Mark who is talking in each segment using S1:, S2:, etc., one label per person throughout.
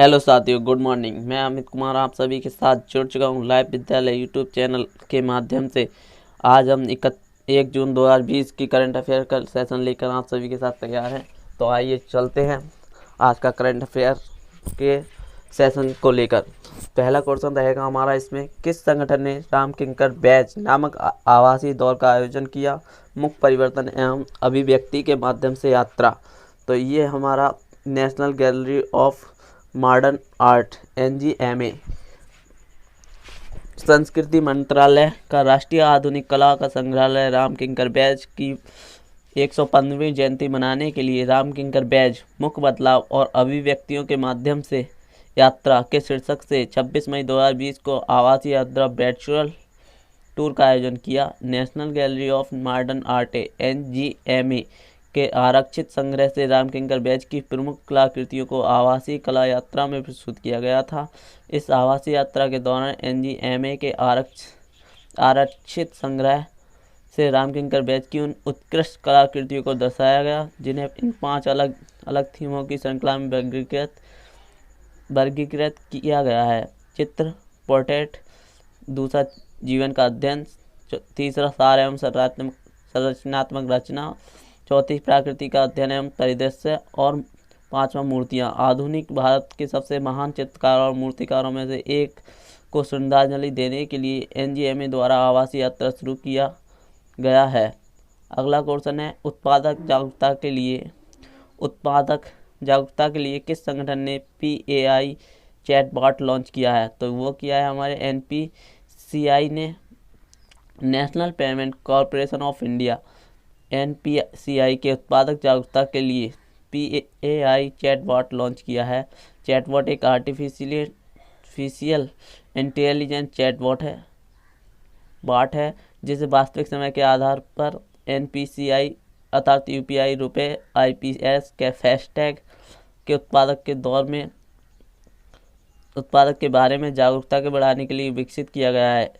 S1: Hello साथियों, good morning. मैं अमित कुमार आप सभी के साथ जुड़ चुका हूं लाइव विद्यालय यूट्यूब चैनल के माध्यम से। आज हम 1 जून 2020 की करंट अफेयर का सेशन लेकर आप सभी के साथ तैयार हैं। तो आइए चलते हैं आज का करंट अफेयर के सेशन को लेकर। पहला क्वेश्चन रहेगा हमारा इसमें, किस संगठन ने राम किंकर बैच नामक आवासीय दौर का आयोजन किया? मुख्य परिवर्तन एवं अभिव्यक्ति के माध्यम से यात्रा। तो ये हमारा national gallery of modern art NGMA संस्कृति मंत्रालय का राष्ट्रीय आधुनिक कला का संग्रहालय राम किंकर बैच की 115वीं जयंती मनाने के लिए राम किंकर बैच मुख्य बदलाव और अभिव्यक्तियों के माध्यम से यात्रा के शीर्षक से 26 मई 2020 को आवासीय यात्रा वर्चुअल टूर का आयोजन किया। National gallery of modern art NGMA के आरक्षित संग्रह से राम किंकर बैच की प्रमुख कलाकृतियों को आवासीय कला यात्रा में प्रस्तुत किया गया था। इस आवासीय यात्रा के दौरान NGMA के आरक्षित संग्रह से राम किंकर बैच की उन उत्कृष्ट कलाकृतियों को दर्शाया गया जिन्हें इन 5 अलग अलग थीमों की श्रृंखला में वर्गीकृत किया गया है। चित्र, पोर्ट्रेट, दूसरा जीवन का अध्ययन, तीसरा सार एवं संरचनात्मक रचना, चौथी प्रकृति का अध्ययन एवं परिदृश्य और 5वां मूर्तियाँ। आधुनिक भारत के सबसे महान चित्रकारों और मूर्तिकारों में से एक को श्रद्धांजलि देने के लिए NGMA द्वारा आवासीय यात्रा शुरू किया गया है। अगला क्वेश्चन है, उत्पादक जागरूकता के लिए किस संगठन ने PAI चैटबॉट लॉन्च किया है? तो वो किया है हमारे NPCI ने, national payment corporation of India NPCI के उत्पादक जागरूकता के लिए PAI चैटबॉट लॉन्च किया है। चैटबॉट एक आर्टिफिशियल इंटेलिजेंस चैटबॉट है जिसे वास्तविक समय के आधार पर NPCI अर्थात UPI, रुपए, IPS के फास्टैग के उत्पादक के बारे में जागरूकता के बढ़ाने के लिए विकसित किया गया है।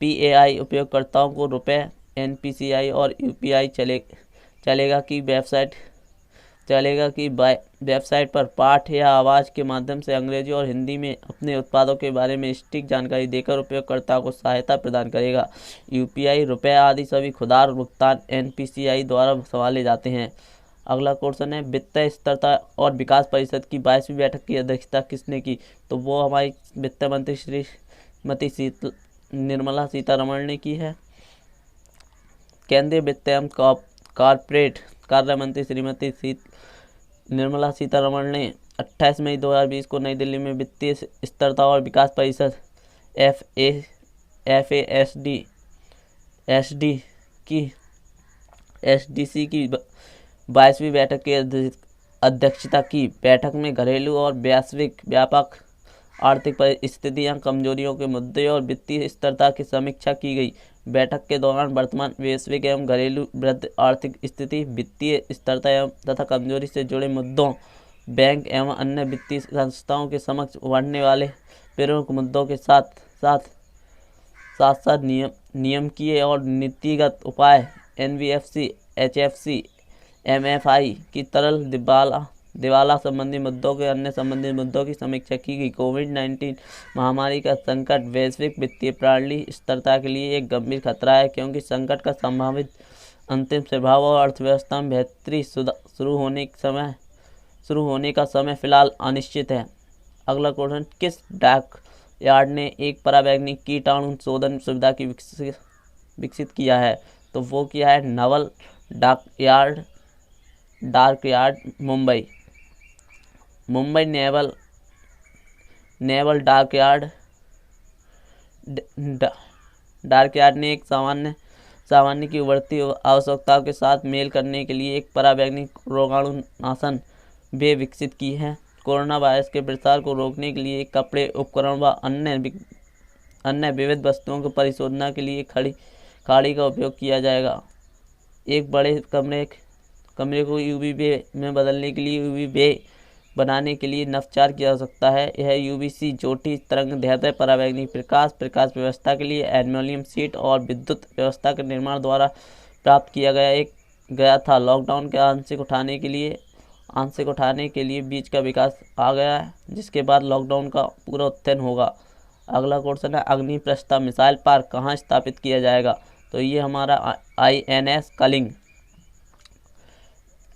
S1: PAI उपयोगकर्ताओं को रुपए, NPCI और UPI चलेगा कि वेबसाइट पर पाठ या आवाज़ के माध्यम से अंग्रेजी और हिंदी में अपने उत्पादों के बारे में सटीक जानकारी देकर उपयोगकर्ता को सहायता प्रदान करेगा। UPI, रुपए आदि सभी खुदरा भुगतान NPCI द्वारा संभाले जाते हैं। अगला क्वेश्चन है, वित्तीय स्थिरता और विकास परिषद की 22वीं बैठक की अध्यक्षता किसने की? तो वो हमारी वित्त मंत्री श्रीमती निर्मला सीतारमण ने की है। केंद्रीय वित्त एवं कॉर्पोरेट कार्य मंत्री श्रीमती निर्मला सीतारमण ने 28 मई 2020 को नई दिल्ली में वित्तीय स्थिरता और विकास परिषद FASD की 22वीं बैठक की अध्यक्षता की। बैठक में घरेलू और व्यापक आर्थिक परिस्थितियां, कमजोरियों के मुद्दे और वित्तीय स्थिरता की समीक्षा की गई। बैठक के दौरान वर्तमान वैश्विक एवं घरेलू वृद्धि, आर्थिक स्थिति, वित्तीय स्थिरता एवं तथा कमजोरी से जुड़े मुद्दों, बैंक एवं अन्य वित्तीय संस्थाओं के समक्ष उभरने वाले प्रमुख मुद्दों के साथ नियामकीय और नीतिगत उपाय, NBFC, HFC, MFI की तरल दिवाला संबंधी मुद्दों के अन्य संबंधित मुद्दों की समीक्षा की गई। कोविड-19 महामारी का संकट वैश्विक वित्तीय प्रणाली स्थिरता के लिए एक गंभीर खतरा है, क्योंकि संकट का संभावित अंतिम प्रभाव और अर्थव्यवस्था में बेहतरी शुरू होने का समय फिलहाल अनिश्चित है। अगला क्वेश्चन, किस डाक यार्ड ने एक परावैज्ञानिक कीटाणु शोधन सुविधा की विकसित किया है? तो वो किया है Naval dark yard Mumbai naval dark yard ने एक सामान्य की उभरती आवश्यकताओं के साथ मेल करने के लिए एक परावैज्ञानिक रोगाणुनाशन वे विकसित की है। कोरोना वायरस के प्रसार को रोकने के लिए कपड़े, उपकरण व अन्य विविध वस्तुओं को परिशोधन के लिए खाड़ी का उपयोग किया जाएगा। एक बड़े कमरे को UV बे में बदलने के लिए UV बे बनाने के लिए नवाचार किया जा सकता है। यह UVC ज्योति तरंग दैर्ध्य परावैज्ञानिक प्रकाश व्यवस्था के लिए एल्युमिनियम शीट और विद्युत व्यवस्था के निर्माण द्वारा प्राप्त किया गया था। लॉकडाउन के आंशिक उठाने के लिए बीज का विकास आ गया है, जिसके बाद लॉकडाउन का पूरा उत्थान होगा। अगला क्वेश्चन है अग्निप्रस्था मिसाइल पार्क कहाँ स्थापित किया जाएगा? तो ये हमारा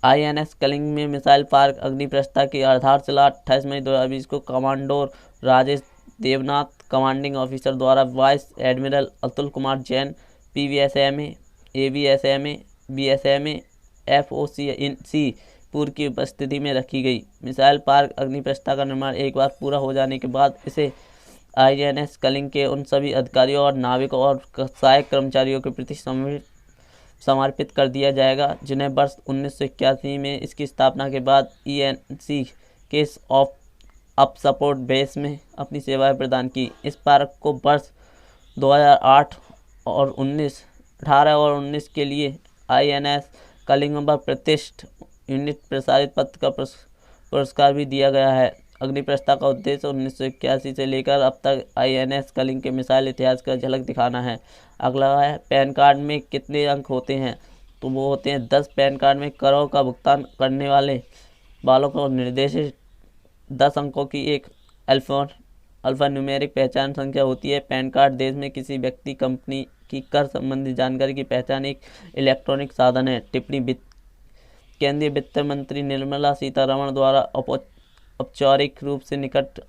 S1: INS कलिंग में मिसाइल पार्क अग्निप्रस्था की आधारशिला 28 मई 2020 को commodore Rajesh Devnath commanding officer द्वारा vice admiral Atul Kumar Jain PVSMA AVSMA BSMA FOC पूर्व की उपस्थिति में रखी गई। मिसाइल पार्क अग्निप्रस्था का निर्माण एक बार पूरा हो जाने के बाद इसे INS कलिंग के उन सभी अधिकारियों और नाविकों और सहायक कर्मचारियों के प्रति समर्पित कर दिया जाएगा जिन्हें वर्ष 1981 में इसकी स्थापना के बाद ENC के ऑफ सपोर्ट बेस में अपनी सेवाएं प्रदान की। इस पार्क को वर्ष 2018 और 19 के लिए INS कलिंग पर प्रतिष्ठित यूनिट प्रसारित पत्र का पुरस्कार भी दिया गया है। अग्निप्रस्था का उद्देश्य 1981 से लेकर अब तक INS कलिंग के मिसाइल इतिहास का झलक दिखाना है। अगला है पैन कार्ड में कितने अंक होते हैं? तो वो होते हैं 10। पैन कार्ड में करों का भुगतान करने वालों को निर्देशित 10 अंकों की एक अल्फान्यूमेरिक पहचान संख्या होती है। पैन कार्ड देश में किसी व्यक्ति कंपनी की कर संबंधी जानकारी की पहचान एक इलेक्ट्रॉनिक साधन है। टिप्पणी केंद्रीय वित्त मंत्री निर्मला सीतारमण द्वारा औपचारिक रूप से निकट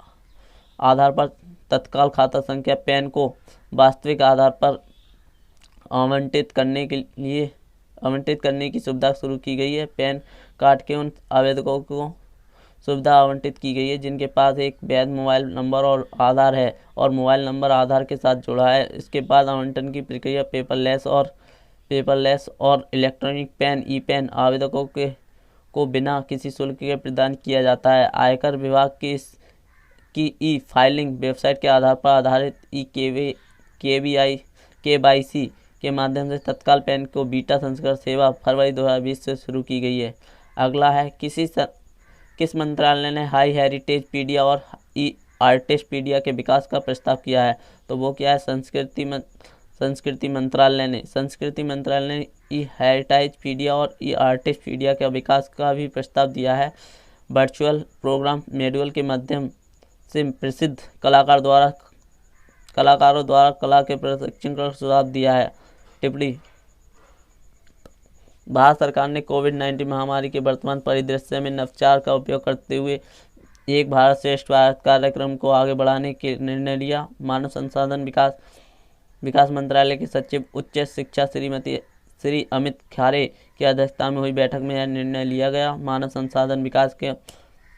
S1: आधार पर तत्काल खाता संख्या पैन को वास्तविक आधार पर आवंटित करने की सुविधा शुरू की गई है। पैन कार्ड के उन आवेदकों को सुविधा आवंटित की गई है जिनके पास एक वैध मोबाइल नंबर और आधार है और मोबाइल नंबर आधार के साथ जुड़ा है। इसके बाद आवंटन की प्रक्रिया पेपरलेस और इलेक्ट्रॉनिक पैन ई-पैन आवेदकों को बिना किसी शुल्क के प्रदान किया जाता है। आयकर विभाग की ई-फाइलिंग वेबसाइट के आधार पर आधारित KYC के माध्यम से तत्काल पैन को बीटा संस्करण सेवा फरवरी 2020 से शुरू की गई है। अगला है किस मंत्रालय ने हाई हेरिटेज पीडिया और ई-आर्टिस्ट पीडिया के विकास का प्रस्ताव किया है? तो वो क्या है? संस्कृति मंत्रालय ने ई हेरिटेज पीडिया और ई आर्टिस्ट पीडिया के विकास का भी प्रस्ताव दिया है। वर्चुअल प्रोग्राम मॉड्यूल के माध्यम से प्रसिद्ध कलाकारों द्वारा कला के प्रशिक्षण का सुझाव दिया है। टिप्पणी भारत सरकार ने कोविड-19 महामारी के वर्तमान परिदृश्य में नवाचार का उपयोग करते हुए एक भारत श्रेष्ठ भारत कार्यक्रम को आगे बढ़ाने के निर्णय लिया। मानव संसाधन विकास मंत्रालय के सचिव उच्च शिक्षा श्री अमित खारे की अध्यक्षता में हुई बैठक में यह निर्णय लिया गया। मानव संसाधन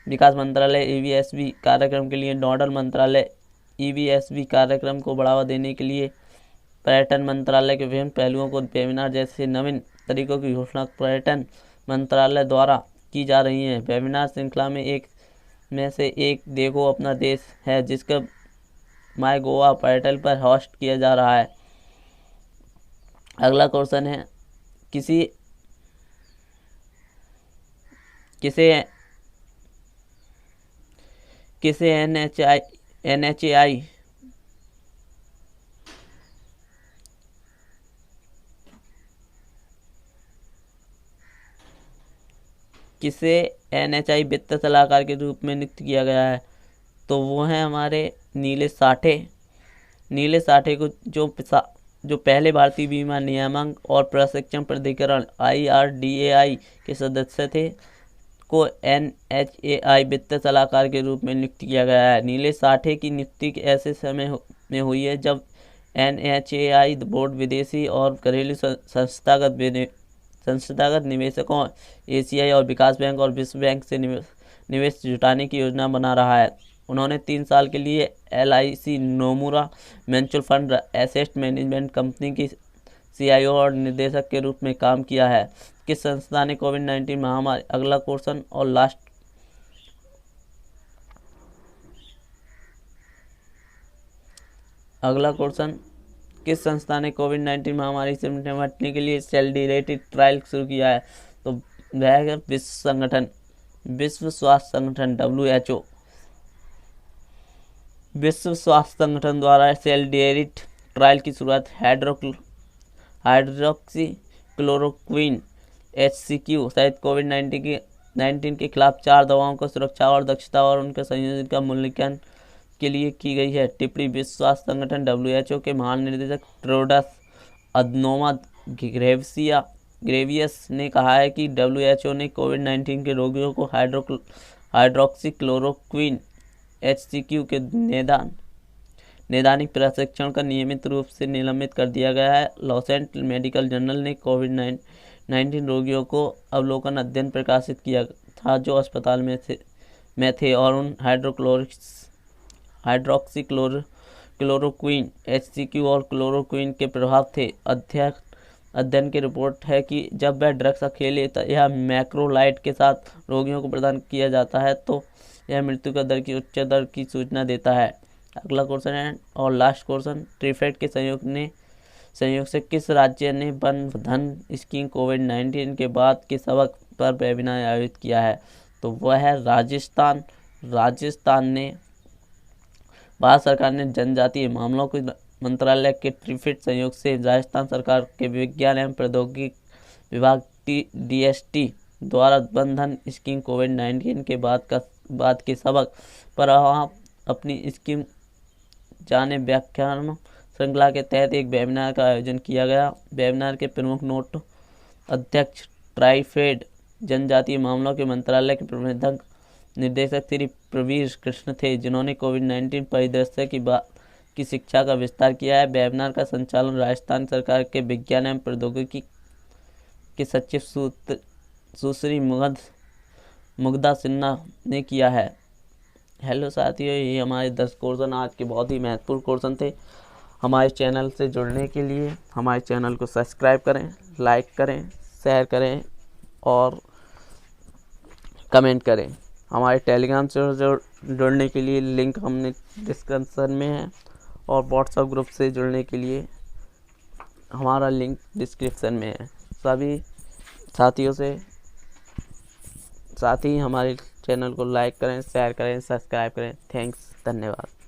S1: विकास मंत्रालय EVSV कार्यक्रम के लिए नोडल मंत्रालय EVSV कार्यक्रम को बढ़ावा देने के लिए पर्यटन मंत्रालय के विभिन्न पहलुओं को वेबिनार जैसे नवीन तरीकों की घोषणा पर्यटन मंत्रालय द्वारा की जा रही है। वेबिनार श्रृंखला में से एक देखो अपना देश है जिसका माय गोवा पोर्टल पर होस्ट किया जा रहा है। अगला क्वेश्चन है किसे NHI वित्त सलाहकार के रूप में नियुक्त किया गया है? तो वो हैं हमारे नीलेश साठे को जो पहले भारतीय बीमा नियामक और प्रशिक्षण प्राधिकरण IRDAI के सदस्य थे को NHAI वित्त सलाहकार के रूप में नियुक्त किया गया है। नीलेश साठे की नियुक्ति ऐसे समय में हुई है जब NHAI बोर्ड विदेशी और घरेलू संस्थागत निवेशकों एशियाई और विकास बैंक और विश्व बैंक से निवेश जुटाने की योजना बना रहा है। उन्होंने 3 साल के लिए LIC Nomura mutual fund asset management company की CIO और निर्देशक के रूप में काम किया है। किस संस्था ने कोविड-19 महामारी अगला क्वेश्चन और लास्ट अगला क्वेश्चन किस संस्था ने कोविड-19 महामारी से निपटने के लिए सेल डायरेक्टेड ट्रायल शुरू किया है? तो वह है विश्व स्वास्थ्य संगठन WHO। विश्व स्वास्थ्य संगठन द्वारा सेल डायरेक्टेड ट्रायल की शुरुआत हाइड्रोक्सी क्लोरोक्विन HCQ सहित कोविड-19 के 19 के खिलाफ 4 दवाओं को सुरक्षा और दक्षता और उनके संयोजन का मूल्यांकन के लिए की गई है। टिप्पणी विश्व स्वास्थ्य संगठन WHO के महानिदेशक टेड्रोस अधनोम घेब्रेयेसस ने कहा है कि WHO ने कोविड-19 के रोगियों को हाइड्रोक्सीक्लोरोक्विन HCQ के नैदानिक प्रशिक्षण का नियमित रूप से निलंबित कर दिया गया है। लॉन्सेट मेडिकल जर्नल ने कोविड-19 रोगियों को अवलोकन अध्ययन प्रकाशित किया था जो अस्पताल में थे और उन हाइड्रोक्सीक्लोरोक्विन HCQ और क्लोरोक्विन के प्रभाव थे। अध्ययन की रिपोर्ट है कि जब वह ड्रग्स अकेले या मैक्रोलाइड के साथ रोगियों को प्रदान किया जाता है तो यह मृत्यु का दर की उच्च दर की सूचना देता है। अगला क्वेश्चन है और लास्ट क्वेश्चन, ट्रिफेड के संयोग से किस राज्य ने वन धन स्कीम कोविड-19 के बाद के सबक पर वेबिनार आयोजित किया है? तो वह है राजस्थान। राजस्थान ने भारत सरकार ने जनजातीय मामलों के मंत्रालय के ट्रिफेड संयोग से राजस्थान सरकार के विज्ञान एवं प्रौद्योगिकी विभाग DST द्वारा वन धन स्कीम कोविड-19 के बाद के सबक पर अपनी स्कीम जाने व्याख्यान श्रृंखला के तहत एक वेबिनार का आयोजन किया गया। वेबिनार के प्रमुख नोट अध्यक्ष ट्राइफेड जनजातीय मामलों के मंत्रालय के प्रबंधक निदेशक श्री प्रवीर कृष्ण थे, जिन्होंने कोविड-19 परिदृश्य की शिक्षा का विस्तार किया है। वेबिनार का संचालन राजस्थान सरकार के विज्ञान एवं प्रौद्योगिकी के सचिव सुश्री मुग्धा सिन्हा ने किया है। हेलो साथियों, ये हमारे 10 क्वेश्चन आज के बहुत ही महत्वपूर्ण क्वेश्चन थे। हमारे चैनल से जुड़ने के लिए हमारे चैनल को सब्सक्राइब करें, लाइक करें, शेयर करें और कमेंट करें। हमारे टेलीग्राम से जुड़ने के लिए लिंक हमने डिस्क्रिप्शन में है और व्हाट्सएप ग्रुप से जुड़ने के लिए हमारा लिंक डिस्क्रिप्शन में है। सभी साथियों से साथ ही हमारे चैनल को लाइक करें, शेयर करें, सब्सक्राइब करें। थैंक्स, धन्यवाद।